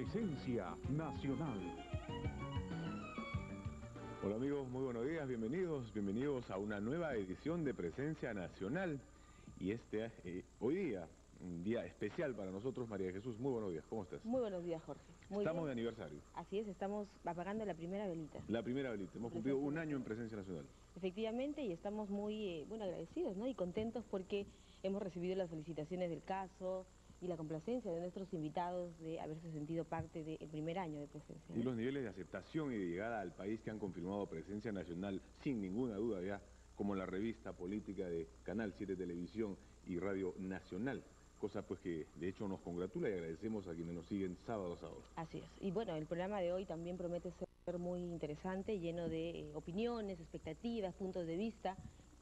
Presencia Nacional. Hola amigos, muy buenos días, bienvenidos a una nueva edición de Presencia Nacional. Y hoy día, un día especial para nosotros. María Jesús, muy buenos días, ¿cómo estás? Muy buenos días, Jorge. Estamos de aniversario. Así es, estamos apagando la primera velita. La primera velita, hemos cumplido un año en Presencia Nacional. Efectivamente, y estamos muy agradecidos, ¿no? Y contentos porque hemos recibido las felicitaciones del caso y la complacencia de nuestros invitados de haberse sentido parte del primer año de Presencia, ¿no? Y los niveles de aceptación y de llegada al país que han confirmado Presencia Nacional, sin ninguna duda ya, como la revista política de Canal 7 Televisión y Radio Nacional. Cosa pues que de hecho nos congratula y agradecemos a quienes nos siguen sábado a sábado. Así es. Y bueno, el programa de hoy también promete ser muy interesante, lleno de opiniones, expectativas, puntos de vista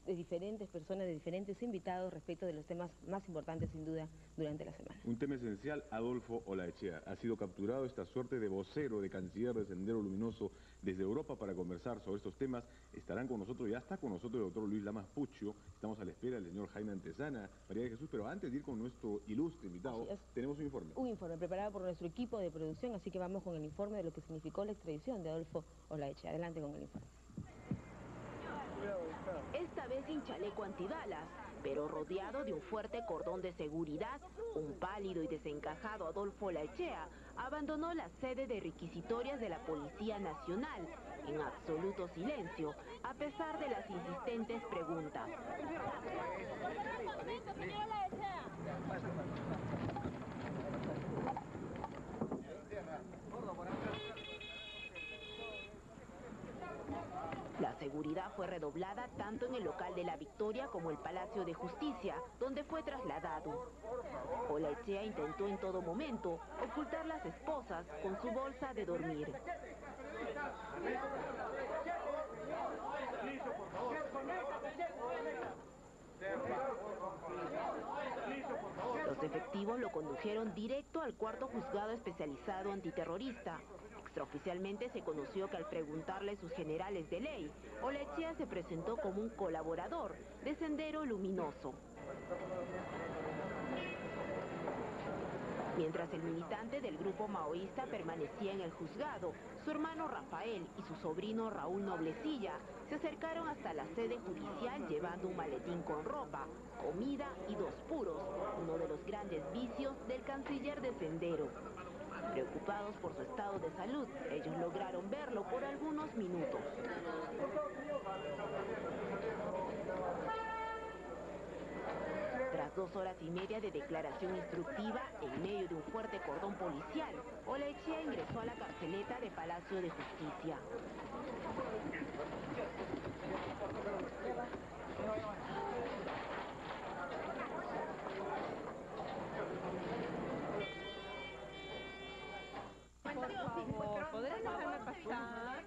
de diferentes personas, de diferentes invitados respecto de los temas más importantes sin duda durante la semana. Un tema esencial, Adolfo Olaechea. Ha sido capturado esta suerte de vocero, de canciller de Sendero Luminoso desde Europa para conversar sobre estos temas. Estarán con nosotros, ya está con nosotros el doctor Luis Lamas Puccio. Estamos a la espera del señor Jaime Antesana, María de Jesús, pero antes de ir con nuestro ilustre invitado, tenemos un informe. Un informe preparado por nuestro equipo de producción, así que vamos con el informe de lo que significó la extradición de Adolfo Olaechea. Adelante con el informe. Esta vez sin chaleco antibalas, pero rodeado de un fuerte cordón de seguridad, un pálido y desencajado Adolfo Olaechea abandonó la sede de requisitorias de la Policía Nacional en absoluto silencio, a pesar de las insistentes preguntas. La seguridad fue redoblada tanto en el local de La Victoria como el Palacio de Justicia, donde fue trasladado. Olaechea intentó en todo momento ocultar las esposas con su bolsa de dormir. Los efectivos lo condujeron directo al cuarto juzgado especializado antiterrorista. Extraoficialmente se conoció que al preguntarle sus generales de ley, Olaechea se presentó como un colaborador de Sendero Luminoso. Mientras el militante del grupo maoísta permanecía en el juzgado, su hermano Rafael y su sobrino Raúl Noblecilla se acercaron hasta la sede judicial llevando un maletín con ropa, comida y 2 puros, uno de los grandes vicios del canciller de Sendero. Preocupados por su estado de salud, ellos lograron verlo por algunos minutos. Tras 2 horas y media de declaración instructiva, en medio de un fuerte cordón policial, Olaechea ingresó a la carceleta de Palacio de Justicia. Por favor, ¿podrás dejarme pasar?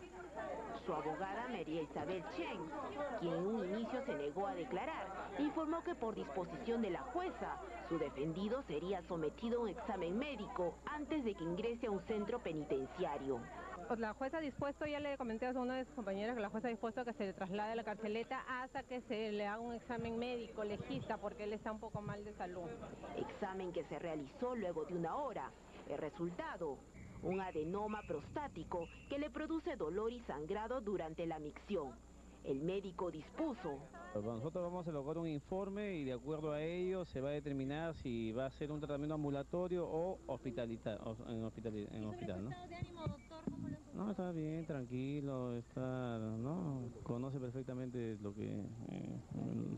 Su abogada María Isabel Chen, quien en un inicio se negó a declarar, informó que por disposición de la jueza, su defendido sería sometido a un examen médico antes de que ingrese a un centro penitenciario. La jueza ha dispuesto, ya le comenté a una de sus compañeras que la jueza ha dispuesto a que se le traslade a la carceleta hasta que se le haga un examen médico legista porque él está un poco mal de salud. Examen que se realizó luego de 1 hora. El resultado, un adenoma prostático que le produce dolor y sangrado durante la micción. El médico dispuso. Nosotros vamos a elaborar un informe y de acuerdo a ello se va a determinar si va a ser un tratamiento ambulatorio o en hospital, ¿no? ¿Estado de ánimo, doctor? ¿Cómo lo No, está bien, tranquilo, ¿no? Conoce perfectamente lo que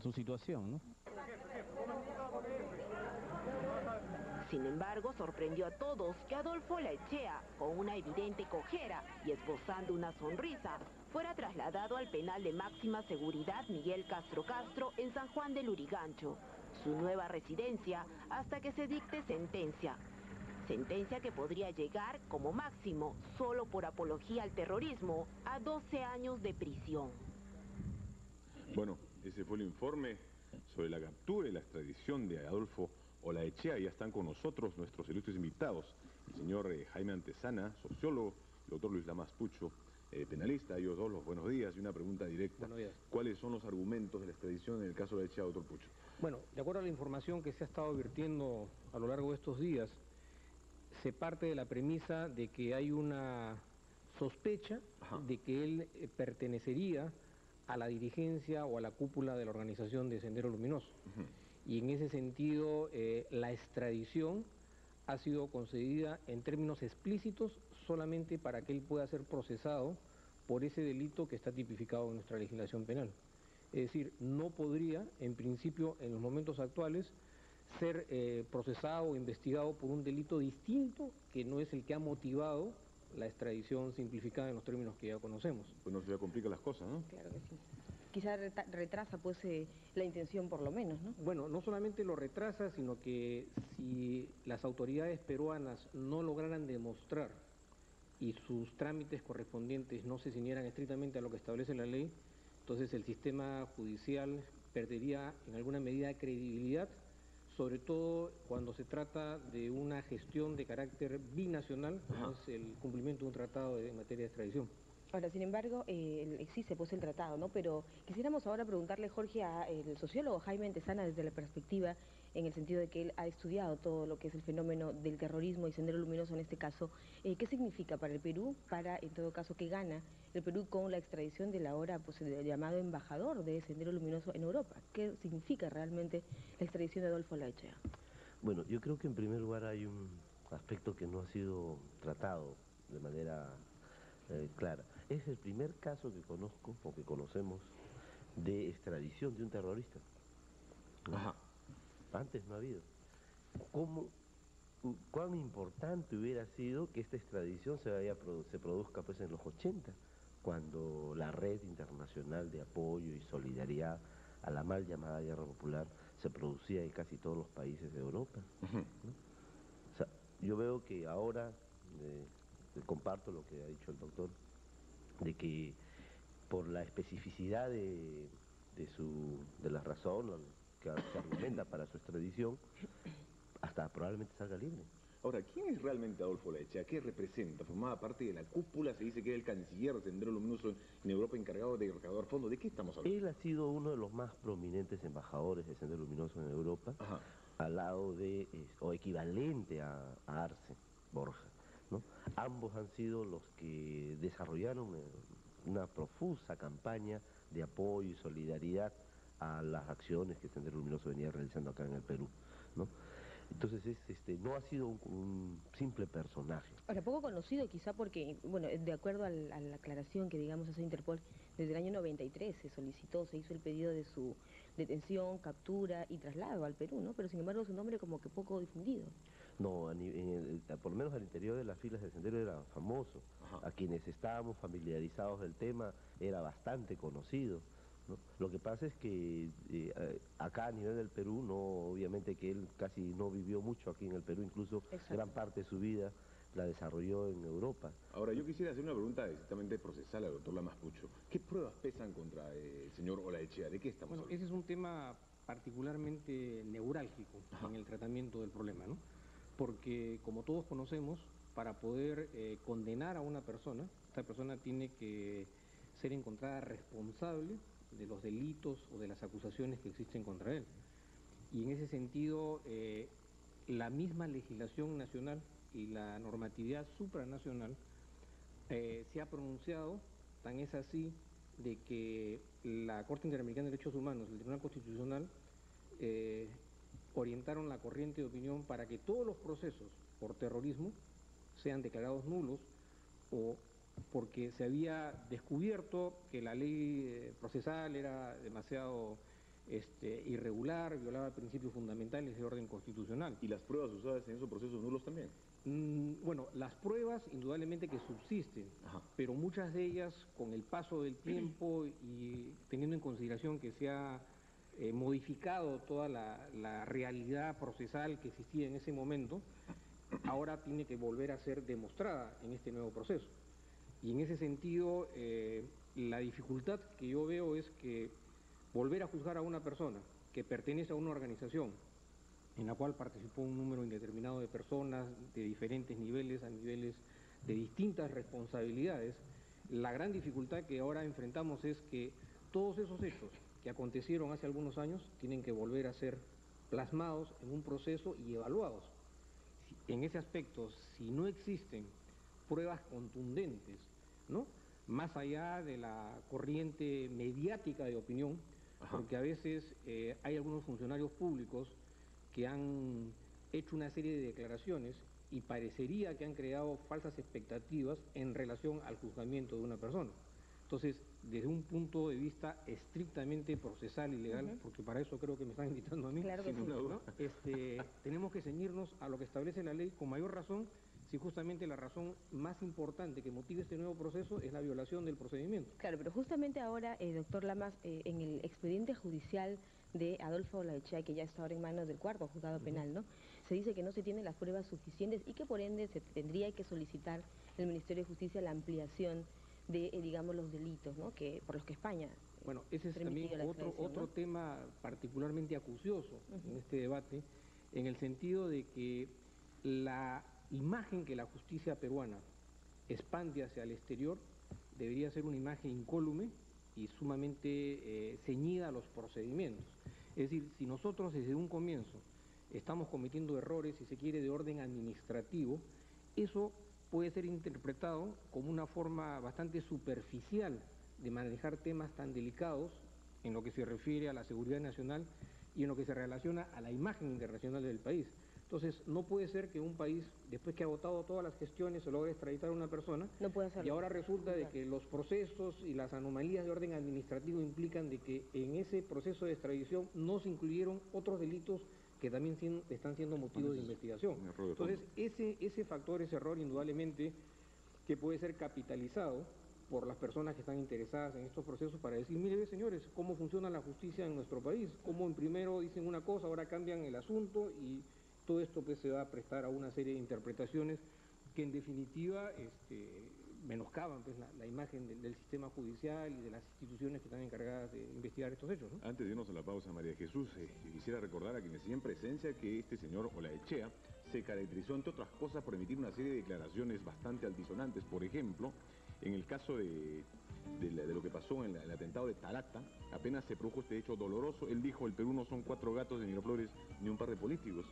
su situación, ¿no? Sin embargo, sorprendió a todos que Adolfo Olaechea, con una evidente cojera y esbozando una sonrisa, fuera trasladado al penal de máxima seguridad Miguel Castro Castro en San Juan del Lurigancho, su nueva residencia hasta que se dicte sentencia. Sentencia que podría llegar, como máximo, solo por apología al terrorismo, a 12 años de prisión. Bueno, ese fue el informe sobre la captura y la extradición de Adolfo Olaechea. Ya están con nosotros nuestros ilustres invitados, el señor Jaime Antesana, sociólogo, el doctor Luis Lamas Puccio, penalista. Ellos dos, los buenos días, y una pregunta directa. Buenos días. ¿Cuáles son los argumentos de la extradición en el caso de Olaechea, doctor Puccio? Bueno, de acuerdo a la información que se ha estado virtiendo a lo largo de estos días, se parte de la premisa de que hay una sospecha de que él pertenecería a la dirigencia o a la cúpula de la organización de Sendero Luminoso. Y en ese sentido, la extradición ha sido concedida en términos explícitos solamente para que él pueda ser procesado por ese delito que está tipificado en nuestra legislación penal. Es decir, no podría, en principio, en los momentos actuales, ser procesado o investigado por un delito distinto que no es el que ha motivado la extradición simplificada en los términos que ya conocemos. Pues no se ya complica las cosas, ¿no? Claro que sí. Quizá retrasa pues la intención por lo menos, ¿no? Bueno, no solamente lo retrasa, sino que si las autoridades peruanas no lograran demostrar y sus trámites correspondientes no se ciñeran estrictamente a lo que establece la ley, entonces el sistema judicial perdería en alguna medida credibilidad, sobre todo cuando se trata de una gestión de carácter binacional, como es el cumplimiento de un tratado en materia de extradición. Ahora, sin embargo, existe pues el tratado, ¿no? Pero quisiéramos ahora preguntarle, Jorge, al sociólogo Jaime Antezana, desde la perspectiva, en el sentido de que él ha estudiado todo lo que es el fenómeno del terrorismo y Sendero Luminoso en este caso, ¿qué significa para el Perú, en todo caso, qué gana el Perú con la extradición del ahora pues, el llamado embajador de Sendero Luminoso en Europa? ¿Qué significa realmente la extradición de Adolfo Olaechea? Bueno, yo creo que en primer lugar hay un aspecto que no ha sido tratado de manera clara. Es el primer caso que conozco o que conocemos de extradición de un terrorista. Antes no ha habido. ¿Cuán importante hubiera sido que esta extradición se produzca pues en los 80, cuando la red internacional de apoyo y solidaridad a la mal llamada guerra popular se producía en casi todos los países de Europa? ¿No? O sea, yo veo que ahora, comparto lo que ha dicho el doctor, de que por la especificidad de la razón que se argumenta para su extradición, hasta probablemente salga libre. Ahora, ¿quién es realmente Adolfo Olaechea? ¿Qué representa? Formaba parte de la cúpula, se dice que era el canciller de Sendero Luminoso en Europa encargado de recaudar fondos. ¿De qué estamos hablando? Él ha sido uno de los más prominentes embajadores de Sendero Luminoso en Europa, al lado de, o equivalente a Arce Borja, ¿no? Ambos han sido los que desarrollaron una profusa campaña de apoyo y solidaridad a las acciones que Sendero Luminoso venía realizando acá en el Perú, ¿no? Entonces no ha sido un simple personaje. Ahora, poco conocido quizá porque, bueno, de acuerdo a la aclaración que digamos hace Interpol, desde el año 93 se hizo el pedido de su detención, captura y traslado al Perú, ¿no? Pero sin embargo su nombre como que poco difundido. No, por lo menos al interior de las filas del Sendero era famoso. A quienes estábamos familiarizados del tema era bastante conocido, ¿no? Lo que pasa es que acá a nivel del Perú, obviamente que él casi no vivió mucho aquí en el Perú, incluso gran parte de su vida la desarrolló en Europa. Ahora, yo quisiera hacer una pregunta exactamente procesal al doctor Lamas Pucho. ¿Qué pruebas pesan contra el señor Olaechea? ¿De qué estamos hablando? Ese es un tema particularmente neurálgico en el tratamiento del problema, ¿no? Porque, como todos conocemos, para poder condenar a una persona, esta persona tiene que ser encontrada responsable de los delitos o de las acusaciones que existen contra él. Y en ese sentido, la misma legislación nacional y la normatividad supranacional se ha pronunciado, tan es así, de que la Corte Interamericana de Derechos Humanos y el Tribunal Constitucional orientaron la corriente de opinión para que todos los procesos por terrorismo sean declarados nulos, o porque se había descubierto que la ley procesal era demasiado irregular, violaba principios fundamentales de orden constitucional. ¿Y las pruebas usadas en esos procesos nulos también? Bueno, las pruebas indudablemente que subsisten, pero muchas de ellas, con el paso del tiempo y teniendo en consideración que se ha modificado toda la realidad procesal que existía en ese momento, ahora tiene que volver a ser demostrada en este nuevo proceso. Y en ese sentido, la dificultad que yo veo es que volver a juzgar a una persona que pertenece a una organización en la cual participó un número indeterminado de personas de diferentes niveles, a niveles de distintas responsabilidades, la gran dificultad que ahora enfrentamos es que todos esos hechos que acontecieron hace algunos años tienen que volver a ser plasmados en un proceso y evaluados. en ese aspecto, si no existen pruebas contundentes, ¿no? Más allá de la corriente mediática de opinión, porque a veces hay algunos funcionarios públicos que han hecho una serie de declaraciones y parecería que han creado falsas expectativas en relación al juzgamiento de una persona. Entonces, desde un punto de vista estrictamente procesal y legal, porque para eso creo que me están invitando a mí, Claro que sí. ¿no? Tenemos que ceñirnos a lo que establece la ley con mayor razón, si justamente la razón más importante que motive este nuevo proceso es la violación del procedimiento. Claro, pero justamente ahora, doctor Lamas, en el expediente judicial de Adolfo Olaechea, que ya está ahora en manos del cuarto juzgado penal, ¿no? Se dice que no se tienen las pruebas suficientes y que por ende se tendría que solicitar el Ministerio de Justicia la ampliación de, digamos, los delitos, ¿no? Que, por los que España Bueno, ese es también otro ¿no? tema particularmente acucioso en este debate, en el sentido de que la imagen que la justicia peruana expande hacia el exterior debería ser una imagen incólume y sumamente ceñida a los procedimientos. Es decir, si nosotros desde un comienzo estamos cometiendo errores, si se quiere, de orden administrativo, eso puede ser interpretado como una forma bastante superficial de manejar temas tan delicados en lo que se refiere a la seguridad nacional y en lo que se relaciona a la imagen internacional del país. Entonces, no puede ser que un país, después que ha agotado todas las gestiones, se logre extraditar a una persona, no puede hacerlo. Y ahora resulta de que los procesos y las anomalías de orden administrativo implican de que en ese proceso de extradición no se incluyeron otros delitos que también están siendo motivo de investigación. Entonces, ese factor, ese error, indudablemente, que puede ser capitalizado por las personas que están interesadas en estos procesos para decir, mire, señores, cómo funciona la justicia en nuestro país, cómo en primero dicen una cosa, ahora cambian el asunto y todo esto pues se va a prestar a una serie de interpretaciones que en definitiva menoscaban pues, la imagen del sistema judicial y de las instituciones que están encargadas de investigar estos hechos, ¿no? Antes de irnos a la pausa, María Jesús, quisiera recordar a quienes siguen presencia que este señor Olaechea se caracterizó, entre otras cosas, por emitir una serie de declaraciones bastante altisonantes. Por ejemplo, en el caso de lo que pasó en el atentado de Tarata, apenas se produjo este hecho doloroso, él dijo, el Perú no son 4 gatos de Miraflores ni un par de políticos.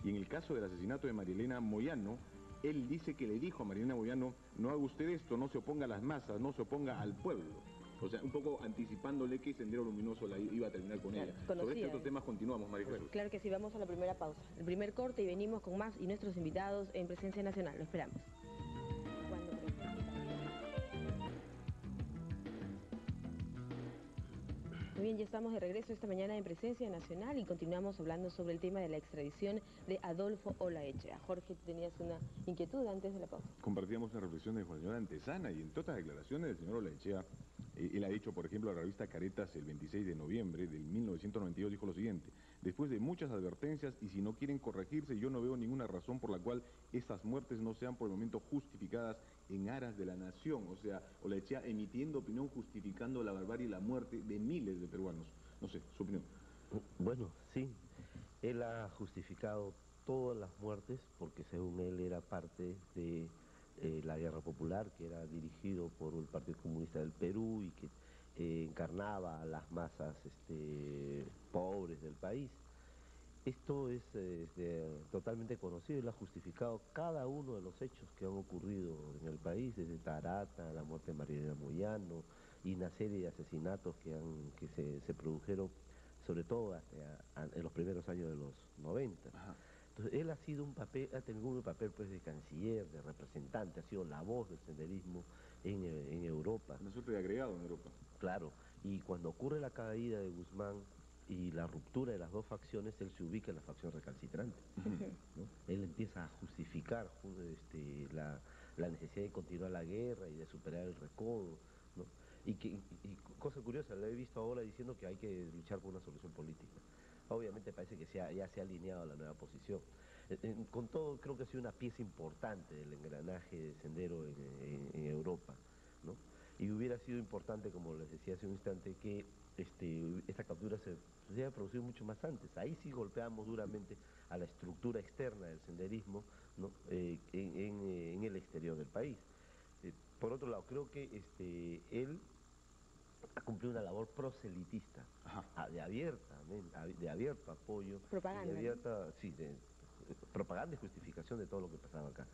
Y en el caso del asesinato de María Elena Moyano, él dice que le dijo a María Elena Moyano, no haga usted esto, no se oponga a las masas, no se oponga al pueblo. O sea, un poco anticipándole que Sendero Luminoso iba a terminar con ella. Sobre este otro tema continuamos, María Jesús. Claro que sí, vamos a la primera pausa. El primer corte y venimos con más y nuestros invitados en Presencia Nacional. Lo esperamos. Muy bien, ya estamos de regreso esta mañana en Presencia Nacional y continuamos hablando sobre el tema de la extradición de Adolfo Olaechea. Jorge, tenías una inquietud antes de la pausa. Compartíamos una reflexión de Juan Señor Antesana y entre otras declaraciones del señor Olaechea, él ha dicho, por ejemplo, a la revista Caretas el 26 de noviembre del 1992, dijo lo siguiente: después de muchas advertencias y si no quieren corregirse, yo no veo ninguna razón por la cual estas muertes no sean por el momento justificadas en aras de la nación. O sea, Olaechea emitiendo opinión justificando la barbarie y la muerte de miles de peruanos. No sé, su opinión. Bueno, sí, él ha justificado todas las muertes porque según él era parte de la guerra popular, que era dirigido por el Partido Comunista del Perú y que encarnaba a las masas pobres del país. Esto es totalmente conocido, él ha justificado cada uno de los hechos que han ocurrido en el país, desde Tarata, la muerte de María Elena Moyano y una serie de asesinatos que se produjeron, sobre todo en los primeros años de los 90. Ajá. Entonces, él ha tenido un papel pues, de canciller, de representante, ha sido la voz del senderismo en Europa. Una suerte de agregado en Europa. Claro, y cuando ocurre la caída de Guzmán y la ruptura de las dos facciones, él se ubica en la facción recalcitrante, ¿no? Él empieza a justificar la necesidad de continuar la guerra y de superar el recodo, ¿no? Y cosa curiosa, lo he visto ahora diciendo que hay que luchar por una solución política. Obviamente parece que ya se ha alineado a la nueva posición. Con todo, creo que ha sido una pieza importante del engranaje de Sendero en Europa, ¿no? Y hubiera sido importante, como les decía hace un instante, que esta captura se haya producido mucho más antes. Ahí sí golpeamos duramente a la estructura externa del senderismo, ¿no? En el exterior del país. Por otro lado, creo que él ha cumplido una labor proselitista, de abierto apoyo, propaganda, de abierta, sí, propaganda y justificación de todo lo que pasaba acá.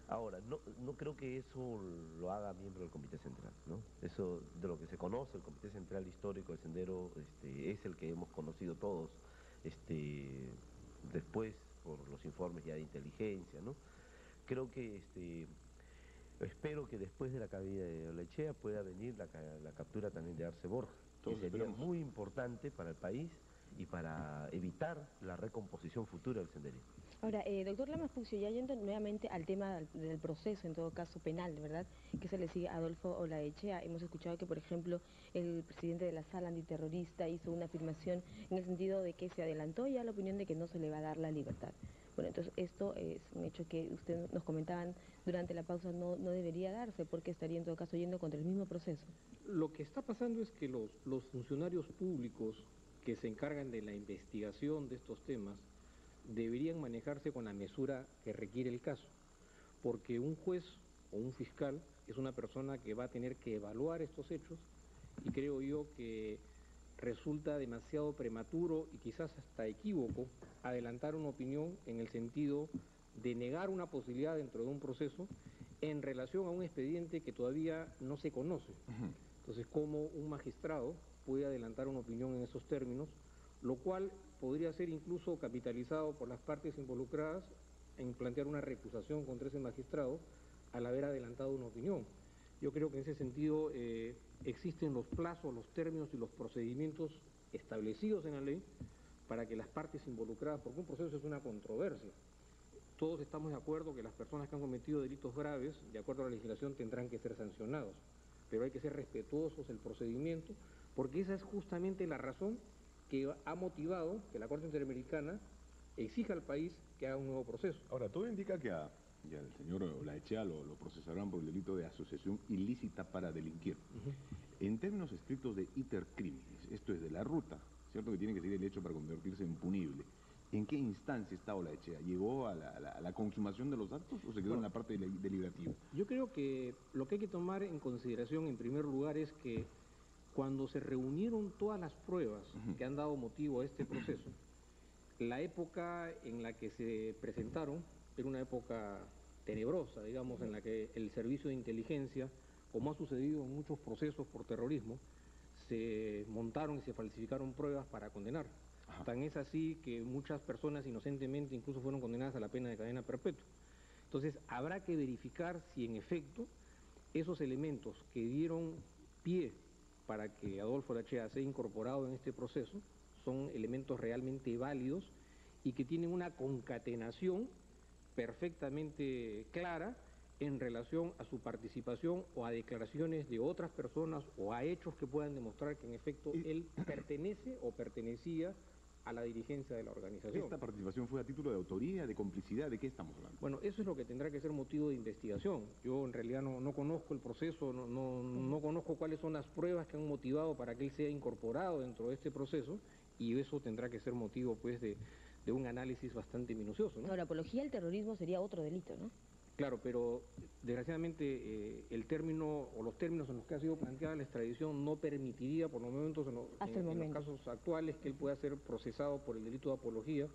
Ahora, no creo que eso lo haga miembro del Comité Central, ¿no? Eso, de lo que se conoce, el Comité Central Histórico del Sendero es el que hemos conocido todos después por los informes ya de inteligencia, ¿no? Creo que, espero que después de la caída de Olaechea pueda venir la captura también de Arce Borja, que sería muy importante para el país y para evitar la recomposición futura del senderismo. Ahora, doctor Lamas Puccio, ya yendo nuevamente al tema del proceso, en todo caso penal, ¿verdad?, que se le sigue a Adolfo Olaechea. Hemos escuchado que, por ejemplo, el presidente de la Sala Antiterrorista hizo una afirmación en el sentido de que se adelantó ya la opinión de que no se le va a dar la libertad. Bueno, entonces esto es un hecho que ustedes nos comentaban durante la pausa, no debería darse, porque estaría en todo caso yendo contra el mismo proceso. Lo que está pasando es que los funcionarios públicos que se encargan de la investigación de estos temas deberían manejarse con la mesura que requiere el caso, porque un juez o un fiscal es una persona que va a tener que evaluar estos hechos, y creo yo que resulta demasiado prematuro y quizás hasta equívoco adelantar una opinión en el sentido de negar una posibilidad dentro de un proceso en relación a un expediente que todavía no se conoce. Entonces, ¿cómo un magistrado puede adelantar una opinión en esos términos? Lo cual podría ser incluso capitalizado por las partes involucradas en plantear una recusación contra ese magistrado al haber adelantado una opinión. Yo creo que en ese sentido existen los plazos, los términos y los procedimientos establecidos en la ley para que las partes involucradas, porque un proceso es una controversia. Todos estamos de acuerdo que las personas que han cometido delitos graves, de acuerdo a la legislación, tendrán que ser sancionados, pero hay que ser respetuosos del procedimiento, porque esa es justamente la razón que ha motivado que la Corte Interamericana exija al país que haga un nuevo proceso. Ahora, todo indica que al señor Olaechea lo procesarán por el delito de asociación ilícita para delinquir. En términos estrictos de iter criminis, esto es de la ruta, ¿cierto?, que tiene que seguir el hecho para convertirse en punible. ¿En qué instancia está Olaechea? ¿Llegó a la consumación de los actos o se quedó en la parte deliberativa? Yo creo que lo que hay que tomar en consideración en primer lugar es que cuando se reunieron todas las pruebas que han dado motivo a este proceso, la época en la que se presentaron era una época tenebrosa, digamos, en la que el servicio de inteligencia, como ha sucedido en muchos procesos por terrorismo, se montaron y se falsificaron pruebas para condenar. Tan es así que muchas personas inocentemente incluso fueron condenadas a la pena de cadena perpetua. Entonces, habrá que verificar si en efecto esos elementos que dieron pie para que Adolfo Olaechea sea incorporado en este proceso son elementos realmente válidos y que tienen una concatenación perfectamente clara en relación a su participación o a declaraciones de otras personas o a hechos que puedan demostrar que en efecto él pertenece o pertenecía a la dirigencia de la organización. ¿Esta participación fue a título de autoría, de complicidad? ¿De qué estamos hablando? Bueno, eso es lo que tendrá que ser motivo de investigación. Yo en realidad no conozco el proceso, no conozco cuáles son las pruebas que han motivado para que él sea incorporado dentro de este proceso, y eso tendrá que ser motivo pues de un análisis bastante minucioso, ¿no? Ahora, apología al terrorismo sería otro delito, ¿no? Claro, pero desgraciadamente el término o los términos en los que ha sido planteada la extradición no permitiría por los momentos en los casos actuales que él pueda ser procesado por el delito de apología,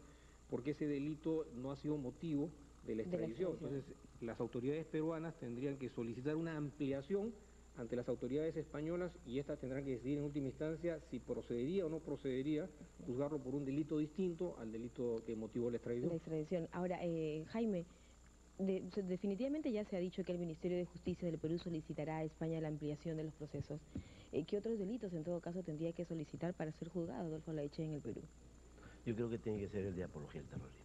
porque ese delito no ha sido motivo de la extradición. Entonces, las autoridades peruanas tendrían que solicitar una ampliación ante las autoridades españolas y estas tendrán que decidir en última instancia si procedería o no procedería juzgarlo por un delito distinto al delito que motivó la extradición. La extradición. Ahora, Jaime, definitivamente ya se ha dicho que el Ministerio de Justicia del Perú solicitará a España la ampliación de los procesos. ¿Qué otros delitos en todo caso tendría que solicitar para ser juzgado Adolfo Olaechea en el Perú? Yo creo que tiene que ser el de apología al terrorismo.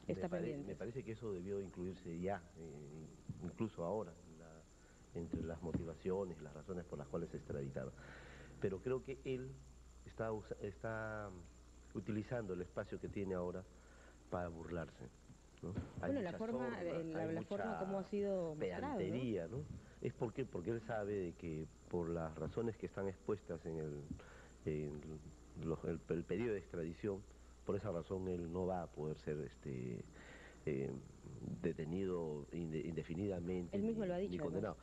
Está pendiente. Me parece que eso debió incluirse ya, incluso ahora, entre las motivaciones, las razones por las cuales se extraditaba. Pero creo que él está utilizando el espacio que tiene ahora para burlarse, ¿no? Bueno, la forma como ha sido mostrado, ¿no? Es porque él sabe de que por las razones que están expuestas en el pedido de extradición, por esa razón él no va a poder ser detenido indefinidamente. Él mismo lo ha dicho, ni condenado.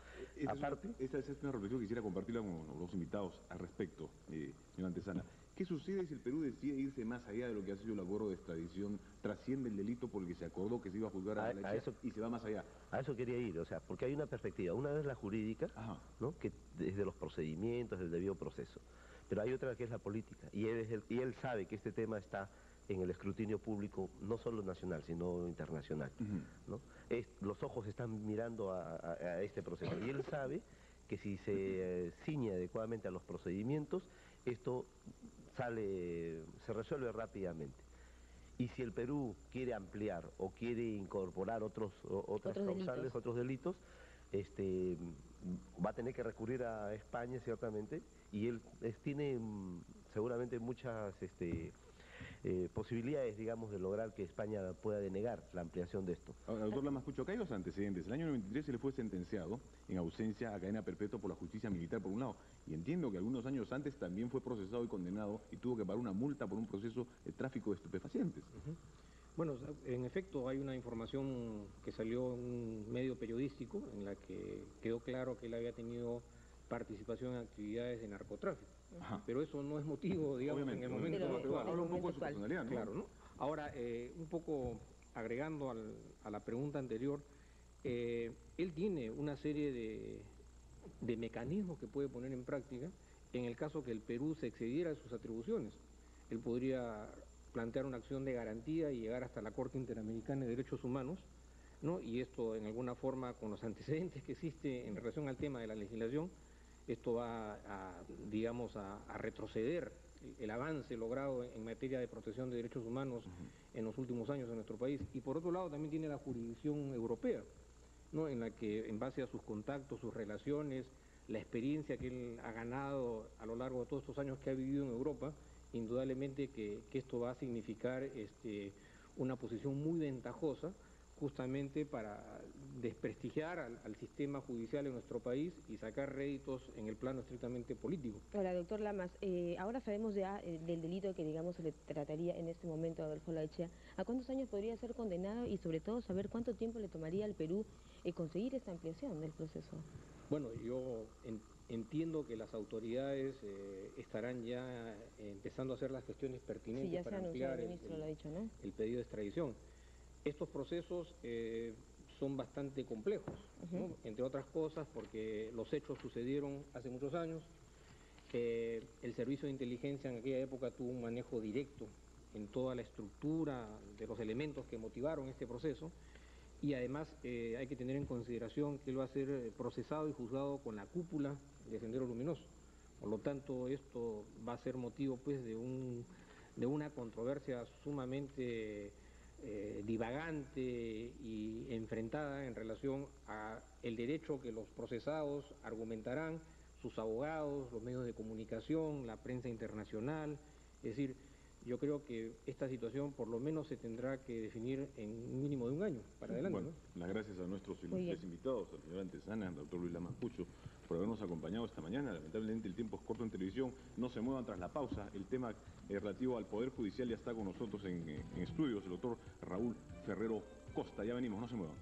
Aparte, esta es una reflexión que quisiera compartirla con los invitados al respecto, señora Antesana. ¿Qué sucede si el Perú decide irse más allá de lo que ha sido el acuerdo de extradición, trasciende el delito por el que se acordó que se iba a juzgar a la Echea y se va más allá? A eso quería ir, o sea, porque hay una perspectiva. Una es la jurídica, ¿no?, que desde los procedimientos, del debido proceso. Pero hay otra que es la política. Y él sabe que este tema está en el escrutinio público, no solo nacional, sino internacional, ¿no? Los ojos están mirando a este proceso. Y él sabe que si se ciñe adecuadamente a los procedimientos, esto se resuelve rápidamente. Y si el Perú quiere ampliar o quiere incorporar otras causales, otros delitos, va a tener que recurrir a España, ciertamente, y él tiene seguramente muchas posibilidades, digamos, de lograr que España pueda denegar la ampliación de esto. Ahora, doctor Lamas Pucho, acá hay los antecedentes. El año 93 se le fue sentenciado en ausencia a cadena perpetua por la justicia militar, por un lado, y entiendo que algunos años antes también fue procesado y condenado y tuvo que pagar una multa por un proceso de tráfico de estupefacientes. Bueno, en efecto hay una información que salió en un medio periodístico en la que quedó claro que él había tenido participación en actividades de narcotráfico. Pero eso no es motivo, digamos, en el momento actual. Habla un poco de su personalidad, ¿no? Claro, ¿no? Ahora, un poco agregando a la pregunta anterior, él tiene una serie de mecanismos que puede poner en práctica en el caso que el Perú se excediera de sus atribuciones. Él podría plantear una acción de garantía y llegar hasta la Corte Interamericana de Derechos Humanos, ¿no? Y esto, en alguna forma, con los antecedentes que existe en relación al tema de la legislación, esto va digamos, a retroceder el avance logrado en materia de protección de derechos humanos en los últimos años en nuestro país. Y por otro lado también tiene la jurisdicción europea, ¿no?, en la que, en base a sus contactos, sus relaciones, la experiencia que él ha ganado a lo largo de todos estos años que ha vivido en Europa, indudablemente que esto va a significar una posición muy ventajosa justamente para desprestigiar al sistema judicial en nuestro país y sacar réditos en el plano estrictamente político. Ahora, doctor Lamas, ahora sabemos ya del delito que, digamos, se le trataría en este momento a Adolfo Echea. ¿A cuántos años podría ser condenado y, sobre todo, saber cuánto tiempo le tomaría al Perú conseguir esta ampliación del proceso? Bueno, yo entiendo que las autoridades estarán ya empezando a hacer las gestiones pertinentes, sí, ya para se ampliar el ministro lo ha dicho, ¿no?, el pedido de extradición. Estos procesos son bastante complejos, ¿no?, entre otras cosas porque los hechos sucedieron hace muchos años. El servicio de inteligencia en aquella época tuvo un manejo directo en toda la estructura de los elementos que motivaron este proceso. Y además hay que tener en consideración que él va a ser procesado y juzgado con la cúpula de Sendero Luminoso. Por lo tanto, esto va a ser motivo, pues, de una controversia sumamente divagante y enfrentada en relación a el derecho que los procesados argumentarán, sus abogados, los medios de comunicación, la prensa internacional. Es decir, yo creo que esta situación por lo menos se tendrá que definir en un mínimo de un año para adelante. Bueno, las gracias a nuestros ilustres invitados, al señor Antesana, al doctor Luis Lamas Pucho, por habernos acompañado esta mañana. Lamentablemente el tiempo es corto en televisión, no se muevan tras la pausa. El tema relativo al Poder Judicial ya está con nosotros en estudios, el doctor Raúl Ferrero Costa. Ya venimos, no se muevan.